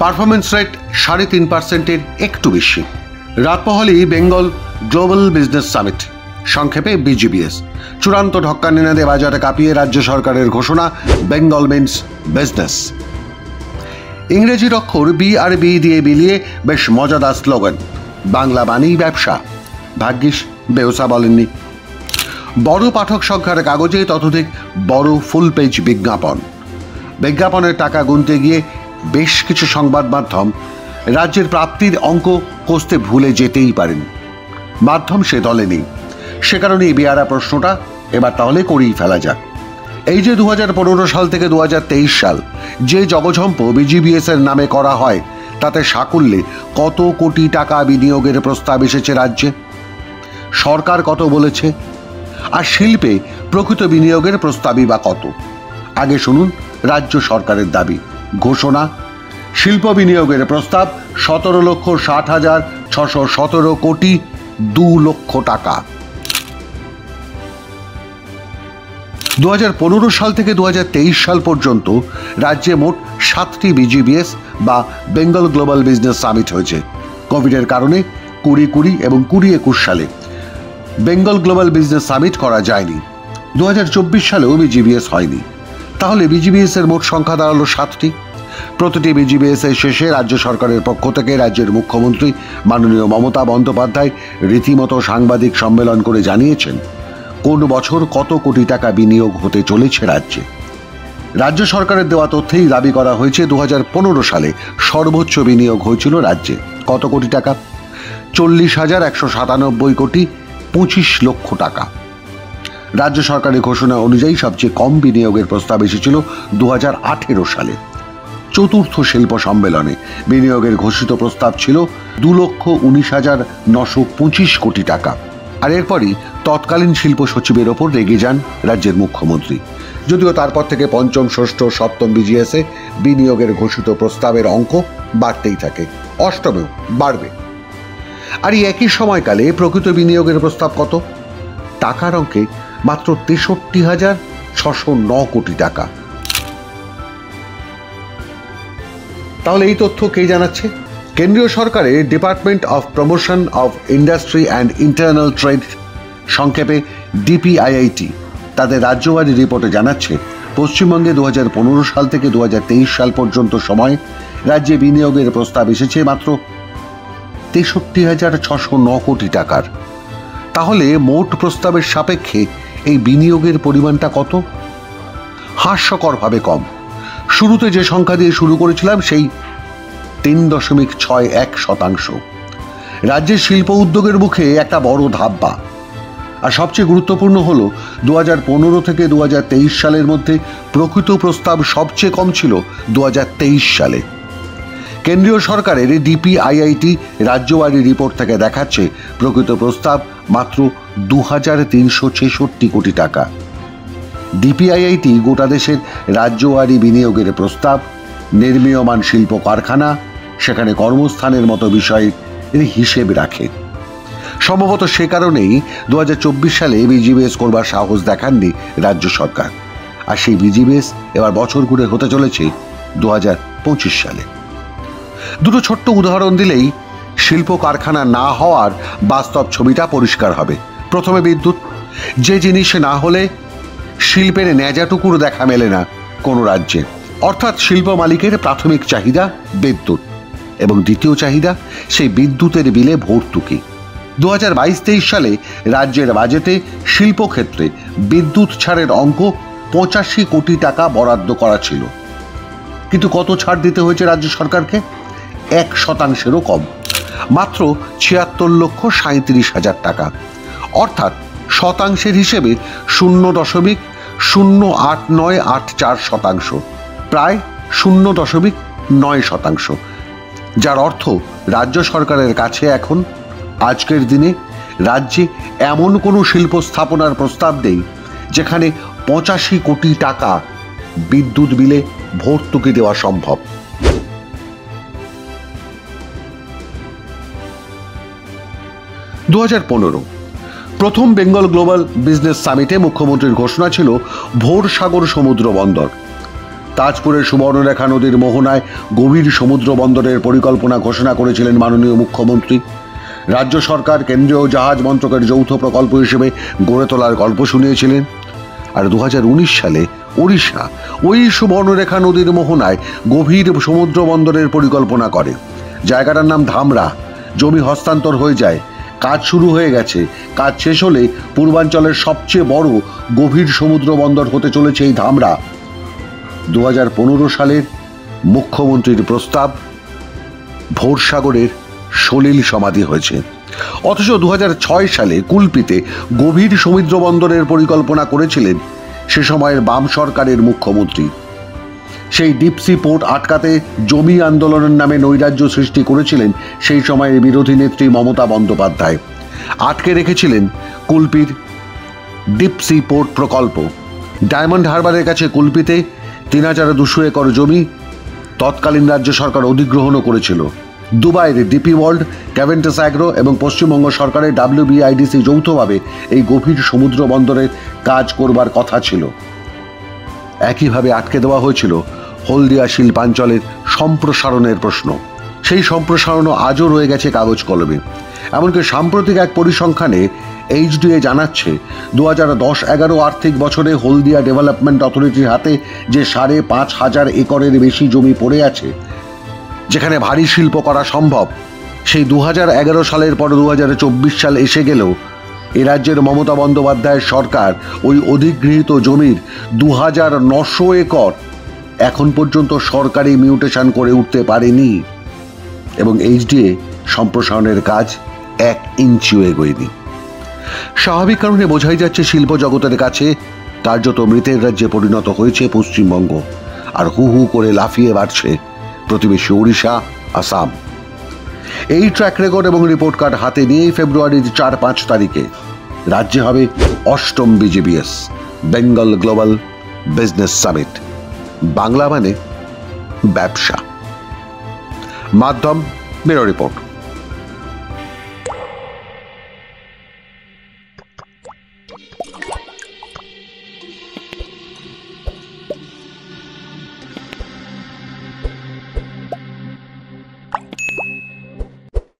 Performance rate 3.5%-এর একটু বেশি। রাত পোহালেই বেঙ্গল গ্লোবাল বিজনেস সামিট, সংক্ষেপে বিজিবিএস, চূড়ান্ত ঢক্কানিনাদে বাজারে কাঁপিয়ে রাজ্য সরকারের ঘোষণা, বেঙ্গল মিন্স বিজনেস। ইংরেজির অক্ষর বি আর বি দিয়ে বিলিয়ে বেশ মজাদার স্লোগান, বাংলা মানেই ব্যবসা। ভাগ্যিস বেওসা বলেননি। বড় পাঠক সংখ্যার কাগজে ততোধিক বড় ফুল পেজ বিজ্ঞাপন। বিজ্ঞাপনের টাকা গুনতে গিয়ে বেশ কিছু সংবাদ মাধ্যম রাজ্যের প্রাপ্তির অঙ্ক কষতে ভুলে যেতেই পারেন। মাধ্যম সে দলে নেই, সে কারণেই বেয়ারা প্রশ্নটা এবার তাহলে করেই ফেলা যাক। এই যে 2015 সাল থেকে 2023 সাল যে জগঝম্প বিজিবিএস এর নামে করা হয়, তাতে সাকুল্যে কত কোটি টাকা বিনিয়োগের প্রস্তাব এসেছে রাজ্যে? সরকার কত বলেছে? আর শিল্পে প্রকৃত বিনিয়োগের প্রস্তাবই বা কত? আগে শুনুন রাজ্য সরকারের দাবি ঘোষণা। শিল্প বিনিয়োগের প্রস্তাব 17,60,617 কোটি 2 লক্ষ টাকা। 2015 সাল থেকে 2023 সাল পর্যন্ত রাজ্যে মোট 7টি বিজিবিএস বা বেঙ্গল গ্লোবাল বিজনেস সামিট হয়েছে। কোভিডের কারণে 2020 এবং 2021 সালে বেঙ্গল গ্লোবাল বিজনেস সামিট করা যায়নি। 2024 সালেও বিজিবিএস হয়নি। তাহলে বিজিবিএস এর মোট সংখ্যা দাঁড়ালো 7টি। প্রতিটি বিজিবিএস এর শেষে রাজ্য সরকারের পক্ষ থেকে রাজ্যের মুখ্যমন্ত্রী মাননীয় মমতা বন্দ্যোপাধ্যায় রীতিমতো সাংবাদিক সম্মেলন করে জানিয়েছেন কোন বছর কত কোটি টাকা বিনিয়োগ হতে চলেছে রাজ্যে। রাজ্য সরকারের দেওয়া তথ্যেই দাবি করা হয়েছে 2015 সালে সর্বোচ্চ বিনিয়োগ হয়েছিল রাজ্যে। কত কোটি টাকা? 40,197 কোটি 25 লক্ষ টাকা। রাজ্য সরকারের ঘোষণা অনুযায়ী সবচেয়ে কম বিনিয়োগের প্রস্তাব এসেছিল 2018 সালে। চতুর্থ শিল্প সম্মেলনে বিনিয়োগের ঘোষিত প্রস্তাব ছিল 2,19,925 কোটি টাকা। আর এরপরই তৎকালীন শিল্প সচিবের ওপর রেগে যান রাজ্যের মুখ্যমন্ত্রী। যদিও তারপর থেকে পঞ্চম, ষষ্ঠ, সপ্তম বিজিএসে বিনিয়োগের ঘোষিত প্রস্তাবের অঙ্ক বাড়তেই থাকে, অষ্টমেও বাড়বে। আর এই একই সময়কালে প্রকৃত বিনিয়োগের প্রস্তাব কত? টাকার অঙ্কে মাত্র 63,609 কোটি টাকা। তাহলে এই তথ্য কে জানাচ্ছে? কেন্দ্রীয় সরকারের department of promotion of industry and internal trade, সংক্ষেপে ডিপিআইআইটি, তাদের রাজ্যবাড়ি রিপোর্টে জানাচ্ছে পশ্চিমবঙ্গে 2015 সাল থেকে 2023 সাল পর্যন্ত সময় রাজ্যে বিনিয়োগের প্রস্তাব এসেছে মাত্র 63,609 কোটি টাকার। তাহলে মোট প্রস্তাবের সাপেক্ষে এই বিনিয়োগের পরিমাণটা কত? হাস্যকরভাবে কম। শুরুতে যে সংখ্যা দিয়ে শুরু করেছিলাম সেই 3.61%। রাজ্যের শিল্প উদ্যোগের মুখে একটা বড় ধাপ্পা। আর সবচেয়ে গুরুত্বপূর্ণ হলো 2015 থেকে 2023 সালের মধ্যে প্রকৃত প্রস্তাব সবচেয়ে কম ছিল 2023 সালে। কেন্দ্রীয় সরকারের ডিপিআইআইটি রাজ্যবাড়ি রিপোর্ট থেকে দেখাচ্ছে প্রকৃত প্রস্তাব মাত্র 2,366 কোটি টাকা। ডিপিআইআইটি গোটা দেশের রাজ্যবাড়ি বিনিয়োগের প্রস্তাব, নির্মীয়মান শিল্প কারখানা, সেখানে কর্মস্থানের মতো বিষয়ের হিসেব রাখে। সম্ভবত সে কারণেই 2024 সালে বিজিবিএস করবার সাহস দেখাননি রাজ্য সরকার। আর সেই বিজিবিএস এবার বছর ঘুরে হতে চলেছে 2025 সালে। দুটো ছোট্ট উদাহরণ দিলেই শিল্প কারখানা না হওয়ার বাস্তব ছবিটা পরিষ্কার হবে। প্রথমে বিদ্যুৎ। যে জিনিস না হলে শিল্পের ন্যাজাটুকুর দেখা মেলে না কোনো রাজ্যে, অর্থাৎ শিল্প মালিকের প্রাথমিক চাহিদা বিদ্যুৎ, এবং দ্বিতীয় চাহিদা সেই বিদ্যুতের বিলে ভর্তুকি। 2022-23 সালে রাজ্যের বাজেটে শিল্পক্ষেত্রে বিদ্যুৎ ছাড়ের অঙ্ক 85 কোটি টাকা বরাদ্দ করা ছিল, কিন্তু কত ছাড় দিতে হয়েছে রাজ্য সরকারকে? 1%-ও কম, মাত্র 76,37,000 টাকা, অর্থাৎ শতাংশের হিসেবে 0.08984%, প্রায় 0.9%, যার অর্থ রাজ্য সরকারের কাছে এখন আজকের দিনে রাজ্যে এমন কোনো শিল্প স্থাপনার প্রস্তাব নেই যেখানে 85 কোটি টাকা বিদ্যুৎ বিলে ভর্তুকি দেওয়া সম্ভব। 2015 প্রথম বেঙ্গল গ্লোবাল বিজনেস সামিটে মুখ্যমন্ত্রীর ঘোষণা ছিল ভোর সাগর সমুদ্র বন্দর। তাজপুরের সুবর্ণরেখা নদীর মোহনায় গভীর সমুদ্র বন্দরের পরিকল্পনা ঘোষণা করেছিলেন মাননীয় মুখ্যমন্ত্রী। রাজ্য সরকার কেন্দ্রীয় জাহাজ মন্ত্রকের যৌথ প্রকল্প হিসেবে গড়ে তোলার গল্প শুনিয়েছিলেন। আর 2019 সালে ওড়িশা ওই সুবর্ণরেখা নদীর মোহনায় গভীর সমুদ্র বন্দরের পরিকল্পনা করে। জায়গাটার নাম ধামরা। জমি হস্তান্তর হয়ে যায়, কাজ শুরু হয়ে গেছে। কাজ শেষ হলে পূর্বাঞ্চলের সবচেয়ে বড় গভীর সমুদ্র বন্দর হতে চলেছে এই ধামরা। 2015 সালের মুখ্যমন্ত্রীর প্রস্তাব, ভোরসাগরের সলিল সমাধি হয়েছে। অথচ 2006 সালে কুলপিতে গভীর সমুদ্র বন্দরের পরিকল্পনা করেছিলেন সে সময়ের বাম সরকারের মুখ্যমন্ত্রী। সেই ডিপসি পোর্ট আটকাতে জমি আন্দোলনের নামে নৈরাজ্য সৃষ্টি করেছিলেন সেই সময়ের বিরোধী নেত্রী মমতা বন্দ্যোপাধ্যায়। আটকে রেখেছিলেন কুলপির ডিপসি পোর্ট প্রকল্প। ডায়মন্ড হারবারের কাছে কুলপিতে 3200 একর জমি তৎকালীন রাজ্য সরকার অধিগ্রহণও করেছিল। দুবাইয়ের ডিপি ওয়ার্ল্ড, ক্যাভেন্টাস অ্যাগ্রো এবং পশ্চিমবঙ্গ সরকারের WBIDC যৌথভাবে এই গভীর সমুদ্র বন্দরের কাজ করবার কথা ছিল। একইভাবে আটকে দেওয়া হয়েছিল হলদিয়া শিল্পাঞ্চলের সম্প্রসারণের প্রশ্ন। সেই সম্প্রসারণও আজও রয়ে গেছে কাগজ কলমে। এমনকি সাম্প্রতিক এক পরিসংখ্যানে HDA জানাচ্ছে 2010-11 আর্থিক বছরে হলদিয়া ডেভেলপমেন্ট অথরিটির হাতে যে 5,500 একরের বেশি জমি পড়ে আছে, যেখানে ভারী শিল্প করা সম্ভব, সেই 2011 সালের পর 2024 সাল এসে গেলেও এ রাজ্যের মমতা বন্দ্যোপাধ্যায়ের সরকার ওই অধিগৃহীত জমির 2900 একর এখন পর্যন্ত সরকারি মিউটেশন করে উঠতে পারেনি এবং HDA সম্প্রসারণের কাজ 1 ইঞ্চিও এগোয়নি। স্বাভাবিক কারণে বোঝাই যাচ্ছে শিল্প জগতের কাছে কার্যত মৃতের রাজ্যে পরিণত হয়েছে পশ্চিমবঙ্গ, আর হু হু করে লাফিয়ে বাড়ছে প্রতিবেশী ওড়িশা, আসাম। এই ট্র্যাক রেকর্ড এবং রিপোর্ট কার্ড হাতে নিয়েই ফেব্রুয়ারির 4-5 তারিখে রাজ্যে হবে 8ম BGBS Bengal global business summit. Bangla মানে ব্যবসা। মাধ্যম, ব্যুরো রিপোর্ট।